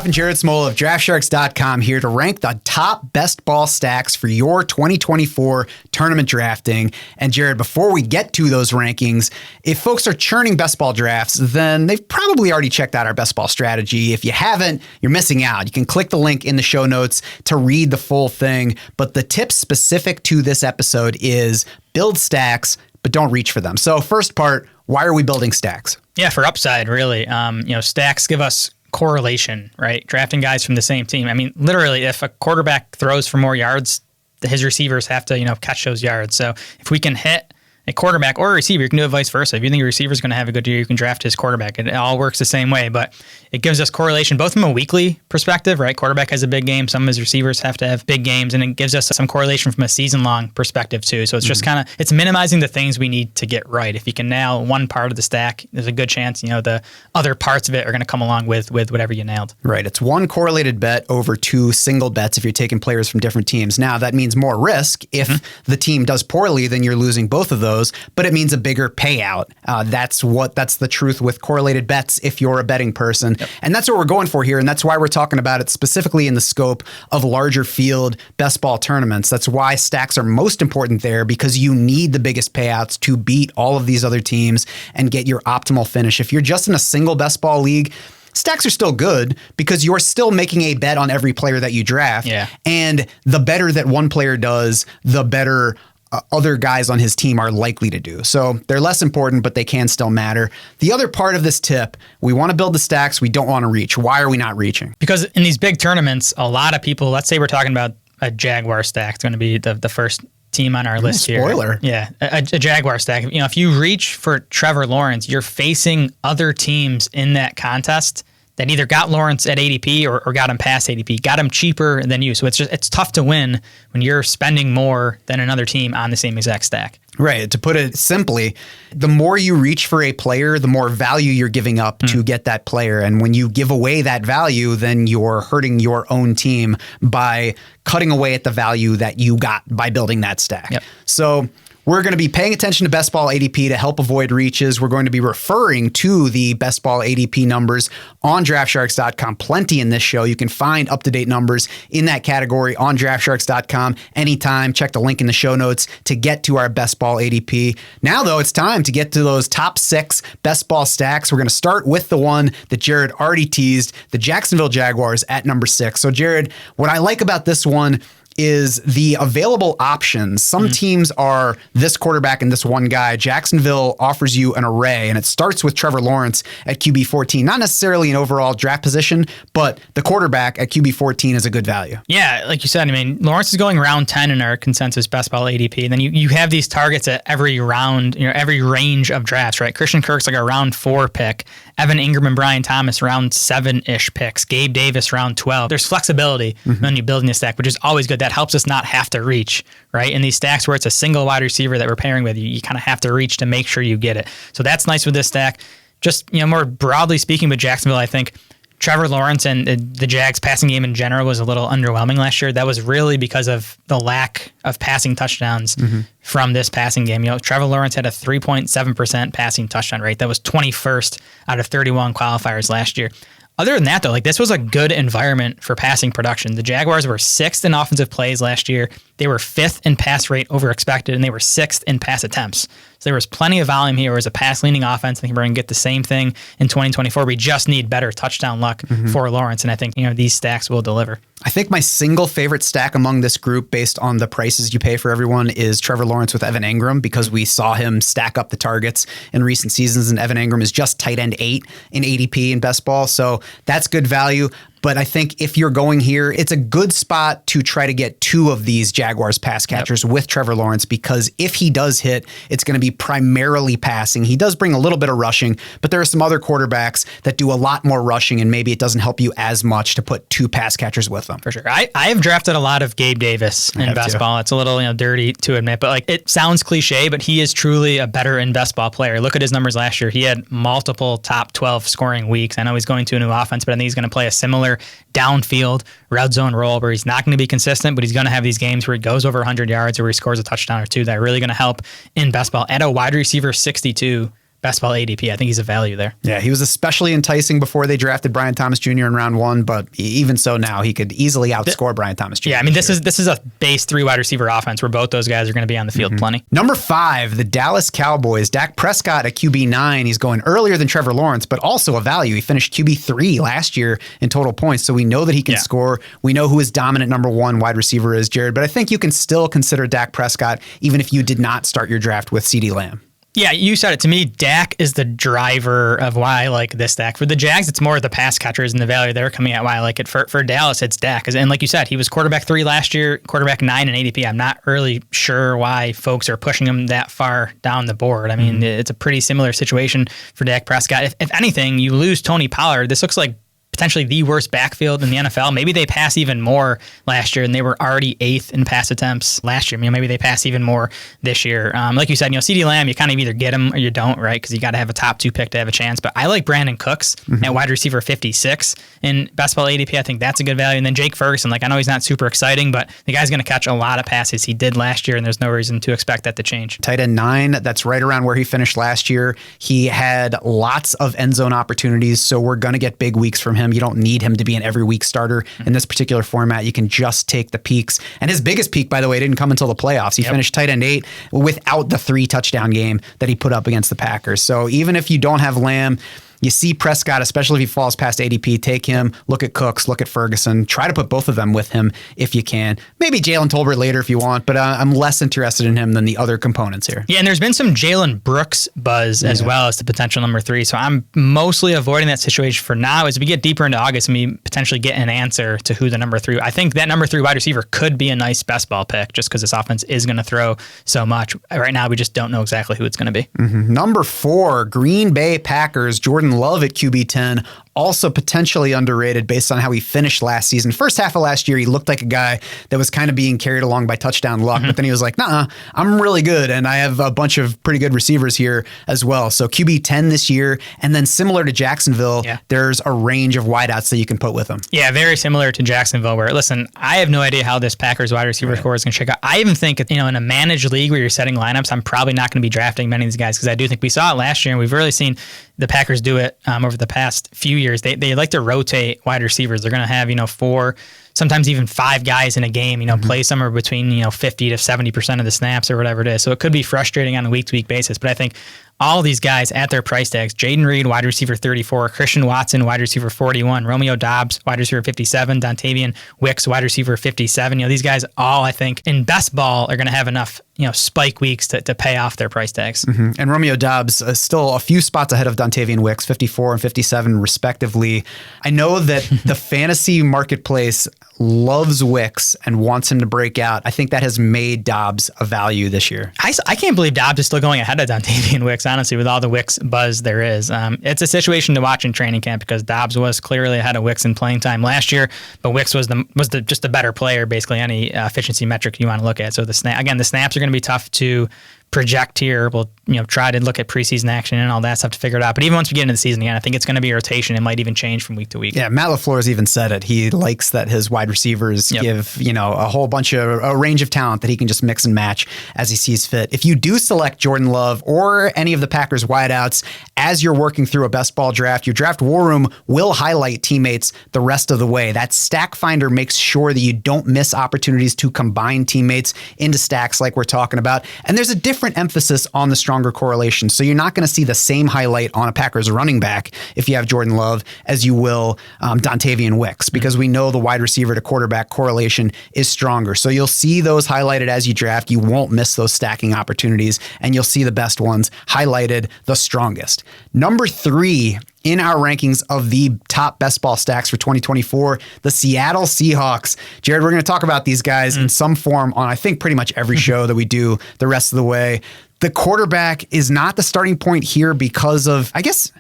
Goff and Jared Small of DraftSharks.com here to rank the top best ball stacks for your 2024 tournament drafting. And Jared, before we get to those rankings, if folks are churning best ball drafts, then they've probably already checked out our best ball strategy. If you haven't, you're missing out. You can click the link in the show notes to read the full thing. But the tip specific to this episode is build stacks, but don't reach for them. So first part, why are we building stacks? Yeah, for upside, really. Stacks give us correlation, right? Drafting guys from the same team. I mean, literally, if a quarterback throws for more yards, his receivers have to, catch those yards. So if we can hit a quarterback or a receiver, you can do it vice versa. If you think your receiver is going to have a good year, you can draft his quarterback. It all works the same way, but it gives us correlation both from a weekly perspective, right? Quarterback has a big game. Some of his receivers have to have big games, and it gives us some correlation from a season-long perspective too. So it's just it's minimizing the things we need to get right. If you can nail one part of the stack, there's a good chance, the other parts of it are going to come along with whatever you nailed. Right. It's one correlated bet over two single bets if you're taking players from different teams. Now, that means more risk. If the team does poorly, then you're losing both of those, but it means a bigger payout. That's the truth with correlated bets if you're a betting person. Yep. And that's what we're going for here. And that's why we're talking about it specifically in the scope of larger field best ball tournaments. That's why stacks are most important there, because you need the biggest payouts to beat all of these other teams and get your optimal finish. If you're just in a single best ball league, stacks are still good because you're still making a bet on every player that you draft. Yeah. And the better that one player does, the better other guys on his team are likely to do. So they're less important, but they can still matter. The other part of this tip, we want to build the stacks. We don't want to reach. Why are we not reaching? Because in these big tournaments, a lot of people, let's say we're talking about a Jaguar stack. It's going to be the first team on our list here. Spoiler. Yeah, a Jaguar stack. If you reach for Trevor Lawrence, you're facing other teams in that contest that either got Lawrence at ADP or got him past ADP, got him cheaper than you. So it's tough to win when you're spending more than another team on the same exact stack. Right. To put it simply, the more you reach for a player, the more value you're giving up to get that player. And when you give away that value, then you're hurting your own team by cutting away at the value that you got by building that stack. Yep. So we're going to be paying attention to best ball ADP to help avoid reaches. We're going to be referring to the best ball ADP numbers on DraftSharks.com. Plenty in this show. You can find up-to-date numbers in that category on DraftSharks.com anytime. Check the link in the show notes to get to our best ball ADP. Now, though, it's time to get to those top 6 best ball stacks. We're going to start with the one that Jared already teased, the Jacksonville Jaguars at number 6. So, Jared, what I like about this one is the available options. Some teams are this quarterback and this one guy. Jacksonville offers you an array, and it starts with Trevor Lawrence at QB 14. Not necessarily an overall draft position, but the quarterback at QB 14 is a good value. Yeah, like you said, Lawrence is going round 10 in our consensus best ball ADP. And then you have these targets at every round, every range of drafts, right? Christian Kirk's like a round 4 pick. Evan Ingram and Brian Thomas round 7-ish picks. Gabe Davis round 12. There's flexibility when you're building a stack, which is always good. That helps us not have to reach, right? In these stacks where it's a single wide receiver that we're pairing with, you kind of have to reach to make sure you get it. So that's nice with this stack. Just, more broadly speaking with Jacksonville, I think Trevor Lawrence and the Jags passing game in general was a little underwhelming last year. That was really because of the lack of passing touchdowns from this passing game. Trevor Lawrence had a 3.7% passing touchdown rate. That was 21st out of 31 qualifiers last year. Other than that, though, this was a good environment for passing production. The Jaguars were 6th in offensive plays last year. They were 5th in pass rate over expected, and they were 6th in pass attempts. So there was plenty of volume here. It was a pass-leaning offense. I think we're going to get the same thing in 2024. We just need better touchdown luck for Lawrence, and I think these stacks will deliver. I think my single favorite stack among this group, based on the prices you pay for everyone, is Trevor Lawrence with Evan Ingram, because we saw him stack up the targets in recent seasons, and Evan Ingram is just tight end 8 in ADP in best ball. So that's good value. But I think if you're going here, it's a good spot to try to get 2 of these Jaguars pass catchers with Trevor Lawrence, because if he does hit, it's going to be primarily passing. He does bring a little bit of rushing, but there are some other quarterbacks that do a lot more rushing, and maybe it doesn't help you as much to put 2 pass catchers with them. For sure. I have drafted a lot of Gabe Davis in best ball. It's a little dirty to admit, but it sounds cliche, but he is truly a better in best ball player. Look at his numbers last year. He had multiple top 12 scoring weeks. I know he's going to a new offense, but I think he's going to play a similar downfield red zone role where he's not going to be consistent, but he's going to have these games where he goes over 100 yards or where he scores a touchdown or 2 that are really going to help in best ball. At a wide receiver 62 best ball ADP. I think he's a value there. Yeah, he was especially enticing before they drafted Brian Thomas Jr. in round 1, but even so now he could easily outscore Brian Thomas Jr. Yeah, I mean, this is a base 3 wide receiver offense where both those guys are going to be on the field plenty. Number 5, the Dallas Cowboys. Dak Prescott at QB9. He's going earlier than Trevor Lawrence, but also a value. He finished QB3 last year in total points, so we know that he can score. We know who his dominant number 1 wide receiver is, Jared, but I think you can still consider Dak Prescott even if you did not start your draft with CeeDee Lamb. Yeah, you said it. To me, Dak is the driver of why I like this stack. For the Jags, it's more the pass catchers and the value they're coming at why I like it. For Dallas, it's Dak. And like you said, he was quarterback 3 last year, quarterback 9 in ADP. I'm not really sure why folks are pushing him that far down the board. I mean, it's a pretty similar situation for Dak Prescott. If anything, you lose Tony Pollard. This looks like potentially the worst backfield in the NFL. Maybe they pass even more last year, and they were already 8th in pass attempts last year. Maybe they pass even more this year. Like you said, CeeDee Lamb, you kind of either get him or you don't, right? Because you got to have a top 2 pick to have a chance. But I like Brandon Cooks at wide receiver 56 in best ball ADP. I think that's a good value. And then Jake Ferguson, I know he's not super exciting, but the guy's going to catch a lot of passes. He did last year, and there's no reason to expect that to change. Tight end 9, that's right around where he finished last year. He had lots of end zone opportunities, so we're going to get big weeks from him. You don't need him to be an every week starter in this particular format. You can just take the peaks. And his biggest peak, by the way, didn't come until the playoffs. He finished tight end 8 without the 3 touchdown game that he put up against the Packers. So even if you don't have Lamb, you see Prescott, especially if he falls past ADP, take him, look at Cooks, look at Ferguson, try to put both of them with him if you can. Maybe Jalen Tolbert later if you want, but I'm less interested in him than the other components here. Yeah, and there's been some Jalen Brooks buzz as well as the potential number 3, so I'm mostly avoiding that situation for now. As we get deeper into August and we potentially get an answer to who the number 3, I think that number 3 wide receiver could be a nice best ball pick just because this offense is going to throw so much. Right now, we just don't know exactly who it's going to be. Number 4, Green Bay Packers, Jordan Love at QB10, also potentially underrated based on how he finished last season. First half of last year, he looked like a guy that was kind of being carried along by touchdown luck, but then he was like, nah, I'm really good, and I have a bunch of pretty good receivers here as well. So QB10 this year, and then similar to Jacksonville, there's a range of wideouts that you can put with him. Yeah, very similar to Jacksonville, where, listen, I have no idea how this Packers wide receiver core is going to shake out. I even think, in a managed league where you're setting lineups, I'm probably not going to be drafting many of these guys because I do think we saw it last year, and we've really seen the Packers do it over the past few years. They like to rotate wide receivers. They're going to have, 4, sometimes even 5 guys in a game, play somewhere between, 50 to 70% of the snaps or whatever it is. So it could be frustrating on a week-to-week basis. But I think all these guys at their price tags, Jaden Reed, wide receiver 34, Christian Watson, wide receiver 41, Romeo Doubs, wide receiver 57, Dontavian Wicks, wide receiver 57. These guys all, I think, in best ball are going to have enough, spike weeks to pay off their price tags. And Romeo Doubs is still a few spots ahead of Dontavian Wicks, 54 and 57 respectively. I know that the fantasy marketplace loves Wicks and wants him to break out. I think that has made Doubs a value this year. I can't believe Doubs is still going ahead of Dontavian Wicks, honestly, with all the Wicks buzz there is. It's a situation to watch in training camp because Doubs was clearly ahead of Wicks in playing time last year, but Wicks was just the better player, basically any efficiency metric you want to look at. So the snaps are going to be tough to project here. We'll try to look at preseason action and all that stuff to figure it out. But even once we get into the season again, I think it's going to be a rotation. It might even change from week to week. Yeah, Matt LaFleur's even said it. He likes that his wide receivers give a whole bunch of a range of talent that he can just mix and match as he sees fit. If you do select Jordan Love or any of the Packers wideouts as you're working through a best ball draft, your draft war room will highlight teammates the rest of the way. That stack finder makes sure that you don't miss opportunities to combine teammates into stacks like we're talking about. And there's a different emphasis on the stronger correlation. So you're not going to see the same highlight on a Packers running back if you have Jordan Love as you will Dontavian Wicks, because we know the wide receiver to quarterback correlation is stronger. So you'll see those highlighted as you draft. You won't miss those stacking opportunities, and you'll see the best ones highlighted the strongest. Number 3 in our rankings of the top best ball stacks for 2024, the Seattle Seahawks. Jared, we're going to talk about these guys in some form on, I think, pretty much every show that we do the rest of the way. The quarterback is not the starting point here because of, I guess,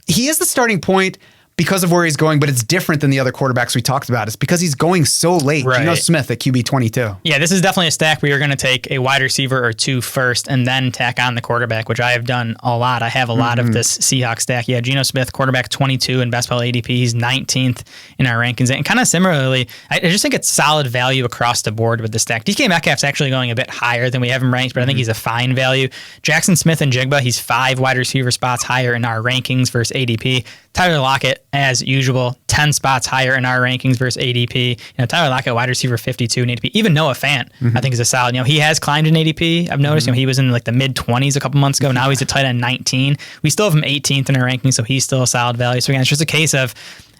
he is the starting point, because of where he's going, but it's different than the other quarterbacks we talked about. It's because he's going so late. Right. Geno Smith at QB 22. Yeah, this is definitely a stack where you're going to take a wide receiver or two first and then tack on the quarterback, which I have done a lot. I have a lot of this Seahawks stack. Yeah, Geno Smith, quarterback 22 in best ball ADP. He's 19th in our rankings. And kind of similarly, I just think it's solid value across the board with the stack. DK Metcalf's actually going a bit higher than we have him ranked, but I think he's a fine value. Jaxon Smith-Njigba, he's 5 wide receiver spots higher in our rankings versus ADP. Tyler Lockett, as usual, 10 spots higher in our rankings versus ADP. Tyler Lockett, wide receiver 52 in ADP. Even Noah Fant, I think is a solid. He has climbed in ADP. I've noticed. He was in like the mid 20s a couple months ago. Now he's at tight end 19. We still have him 18th in our rankings, so he's still a solid value. So again, it's just a case of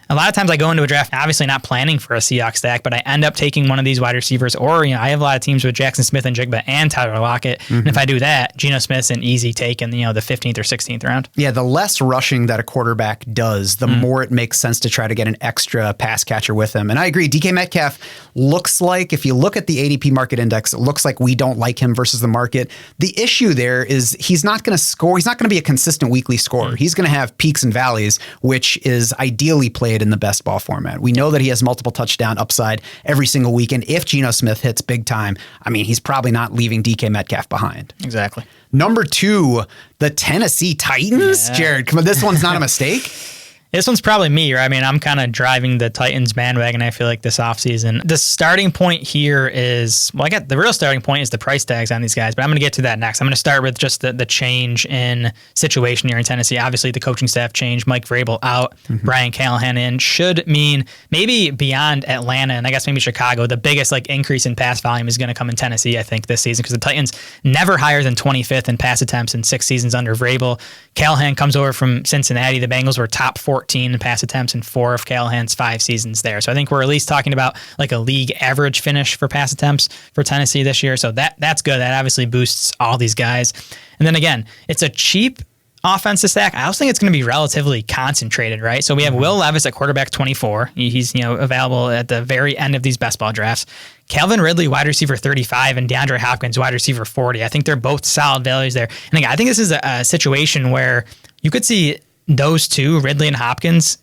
a lot of times I go into a draft obviously not planning for a Seahawks stack, but I end up taking one of these wide receivers, or I have a lot of teams with Jaxon Smith-Njigba and Tyler Lockett. And if I do that, Geno Smith's an easy take in the 15th or 16th round. Yeah, the less rushing that a quarterback does, the more it makes sense to try to get an extra pass catcher with him. And I agree, DK Metcalf looks like, if you look at the ADP market index, it looks like we don't like him versus the market. The issue there is he's not going to score. He's not going to be a consistent weekly scorer. He's going to have peaks and valleys, which is ideally played in the best ball format. We know that he has multiple touchdown upside every single week. And if Geno Smith hits big time, he's probably not leaving DK Metcalf behind. Exactly. Number 2, the Tennessee Titans. Yeah. Jared, come on, this one's not a mistake. This one's probably me, right? I'm kind of driving the Titans bandwagon, I feel like, this offseason. The starting point here is, the real starting point is the price tags on these guys, but I'm going to get to that next. I'm going to start with just the change in situation here in Tennessee. Obviously, the coaching staff changed. Mike Vrabel out, Brian Callahan in. Should mean maybe beyond Atlanta and I guess maybe Chicago, the biggest increase in pass volume is going to come in Tennessee, I think, this season, because the Titans never higher than 25th in pass attempts in 6 seasons under Vrabel. Callahan comes over from Cincinnati. The Bengals were top 14 in pass attempts in 4 of Callahan's 5 seasons there. So I think we're at least talking about a league average finish for pass attempts for Tennessee this year. So that's good. That obviously boosts all these guys. And then again, it's a cheap offensive stack. I also think it's going to be relatively concentrated, right? So we have Will Levis at quarterback 24. He's available at the very end of these best ball drafts. Calvin Ridley, wide receiver 35, and DeAndre Hopkins, wide receiver 40. I think they're both solid values there. And again, I think this is a situation where you could see those two, Ridley and Hopkins,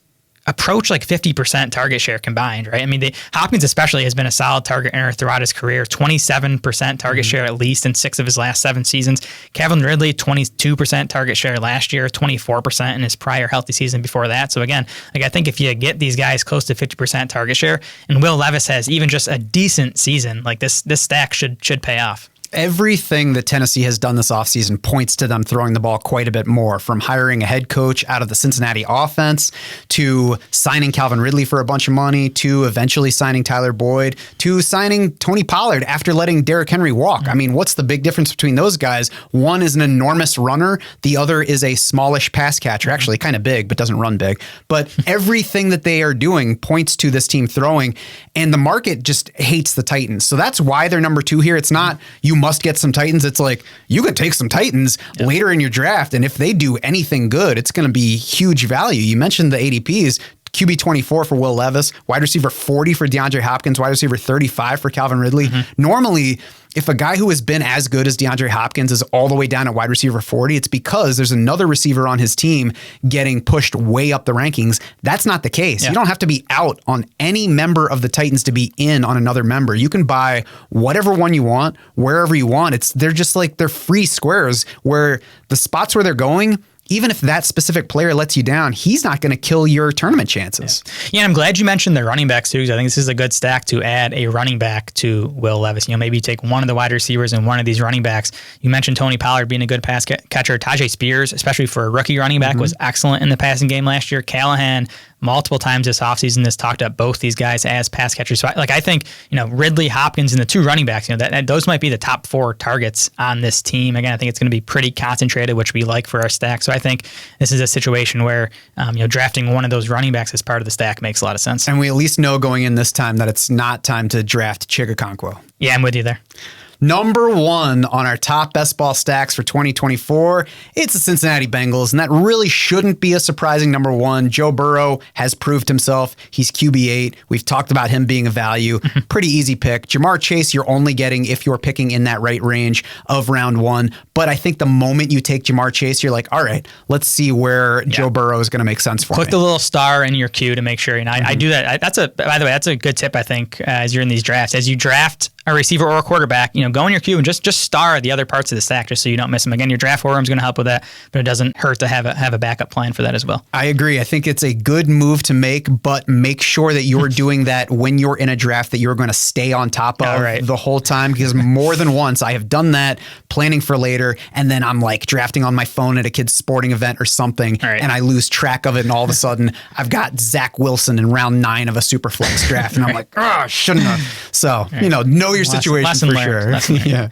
approach 50% target share combined, right? Hopkins especially has been a solid target earner throughout his career, 27% target share at least in 6 of his last 7 seasons. Calvin Ridley, 22% target share last year, 24% in his prior healthy season before that. So again, I think if you get these guys close to 50% target share, and Will Levis has even just a decent season, this stack should pay off. Everything that Tennessee has done this offseason points to them throwing the ball quite a bit more, from hiring a head coach out of the Cincinnati offense to signing Calvin Ridley for a bunch of money to eventually signing Tyler Boyd to signing Tony Pollard after letting Derrick Henry walk. What's the big difference between those guys? One is an enormous runner. The other is a smallish pass catcher, actually kind of big, but doesn't run big. But everything that they are doing points to this team throwing, and the market just hates the Titans. So that's why they're number 2 here. It's not you must get some Titans. It's you could take some Titans later in your draft, and if they do anything good, it's going to be huge value. You mentioned the ADPs. QB 24 for Will Levis, wide receiver 40 for DeAndre Hopkins, wide receiver 35 for Calvin Ridley. Normally, if a guy who has been as good as DeAndre Hopkins is all the way down at wide receiver 40, it's because there's another receiver on his team getting pushed way up the rankings. That's not the case. Yeah. You don't have to be out on any member of the Titans to be in on another member. You can buy whatever one you want, wherever you want. They're just they're free squares where the spots where they're going, even if that specific player lets you down, he's not going to kill your tournament chances. Yeah, and I'm glad you mentioned the running backs too, because I think this is a good stack to add a running back to Will Levis. Maybe you take one of the wide receivers and one of these running backs. You mentioned Tony Pollard being a good pass catcher. Tajay Spears, especially for a rookie running back, was excellent in the passing game last year. Callahan, multiple times this offseason, has talked up both these guys as pass catchers. So I think, Ridley, Hopkins, and the 2 running backs, those might be the top 4 targets on this team. Again, I think it's going to be pretty concentrated, which we like for our stack. So I think this is a situation where, drafting one of those running backs as part of the stack makes a lot of sense. And we at least know going in this time that it's not time to draft Chigakonkwo. Yeah, I'm with you there. Number one on our top best ball stacks for 2024, it's the Cincinnati Bengals, and that really shouldn't be a surprising number one. Joe Burrow has proved himself. He's QB8. We've talked about him being a value. Pretty easy pick. Jamar Chase, you're only getting if you're picking in that right range of round one. But I think the moment you take Jamar Chase, you're like, all right, let's see where Joe Burrow is going to make sense for me. Click the little star in your queue to make sure. And I do that. By the way, that's a good tip, I think, as you're in these drafts. As you draft a receiver or a quarterback, go in your queue and just star the other parts of the stack just so you don't miss them. Again, your draft war room is going to help with that, but it doesn't hurt to have a backup plan for that as well. I agree. I think it's a good move to make, but make sure that you're doing that when you're in a draft that you're going to stay on top of the whole time, because more than once I have done that planning for later, and then I'm like drafting on my phone at a kid's sporting event or something, and I lose track of it, and all of a sudden I've got Zach Wilson in round 9 of a super flex draft, and I'm like, oh, shouldn't have. So, know your situation for sure. Yeah.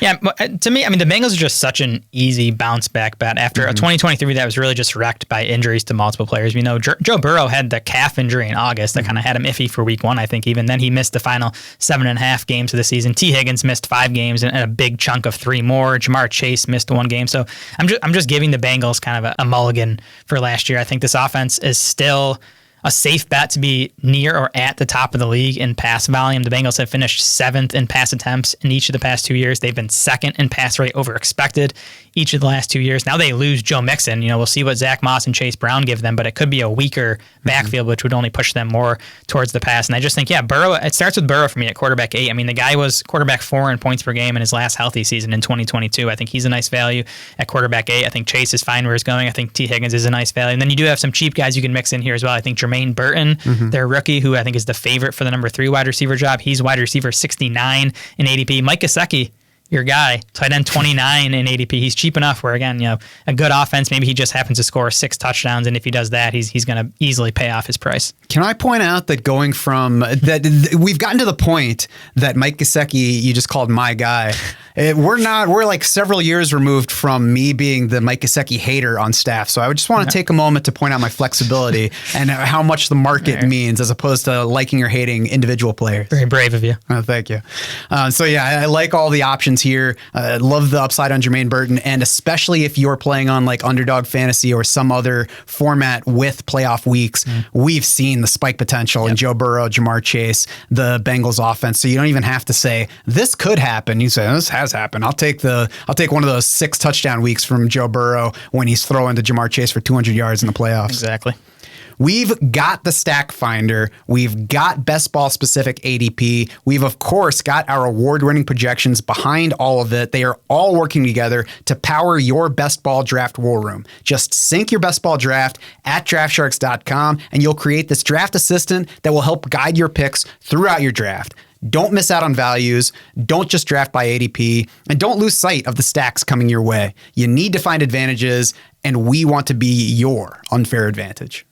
To me, the Bengals are just such an easy bounce back bet after a 2023 that was really just wrecked by injuries to multiple players. We know Joe Burrow had the calf injury in August that kind of had him iffy for week 1, I think. Even then, he missed the final 7.5 games of the season. Tee Higgins missed 5 games and a big chunk of 3 more. Jamar Chase missed 1 game. So I'm just giving the Bengals kind of a mulligan for last year. I think this offense is still a safe bet to be near or at the top of the league in pass volume. The Bengals have finished 7th in pass attempts in each of the past 2 years. They've been 2nd in pass rate over expected each of the last 2 years. Now they lose Joe Mixon. We'll see what Zach Moss and Chase Brown give them, but it could be a weaker backfield, which would only push them more towards the pass. And I just think, Burrow, it starts with Burrow for me at quarterback 8. The guy was quarterback 4 in points per game in his last healthy season in 2022. I think he's a nice value at quarterback 8. I think Chase is fine where he's going. I think Tee Higgins is a nice value. And then you do have some cheap guys you can mix in here as well. I think Jermaine Burton, their rookie, who I think is the favorite for the number 3 wide receiver job. He's wide receiver 69 in ADP. Mike Gesicki, your guy, tight end 29 in ADP. He's cheap enough where, again, a good offense, maybe he just happens to score 6 touchdowns, and if he does that, he's going to easily pay off his price. Can I point out that going from that, we've gotten to the point that Mike Gesicki, you just called my guy. We're like several years removed from me being the Mike Gesicki hater on staff. So I would just want to take a moment to point out my flexibility and how much the market means as opposed to liking or hating individual players. Very brave of you. Oh, thank you. I like all the options here. Love the upside on Jermaine Burton, and especially if you're playing on like Underdog Fantasy or some other format with playoff weeks, we've seen the spike potential in Joe Burrow, Jamar Chase, the Bengals offense. So you don't even have to say this could happen. You say this has happened. I'll take one of those 6 touchdown weeks from Joe Burrow when he's throwing to Jamar Chase for 200 yards in the playoffs. Exactly. We've got the stack finder. We've got best ball specific ADP. We've, of course, got our award-winning projections behind all of it. They are all working together to power your best ball draft war room. Just sync your best ball draft at draftsharks.com, and you'll create this draft assistant that will help guide your picks throughout your draft. Don't miss out on values. Don't just draft by ADP, and don't lose sight of the stacks coming your way. You need to find advantages, and we want to be your unfair advantage.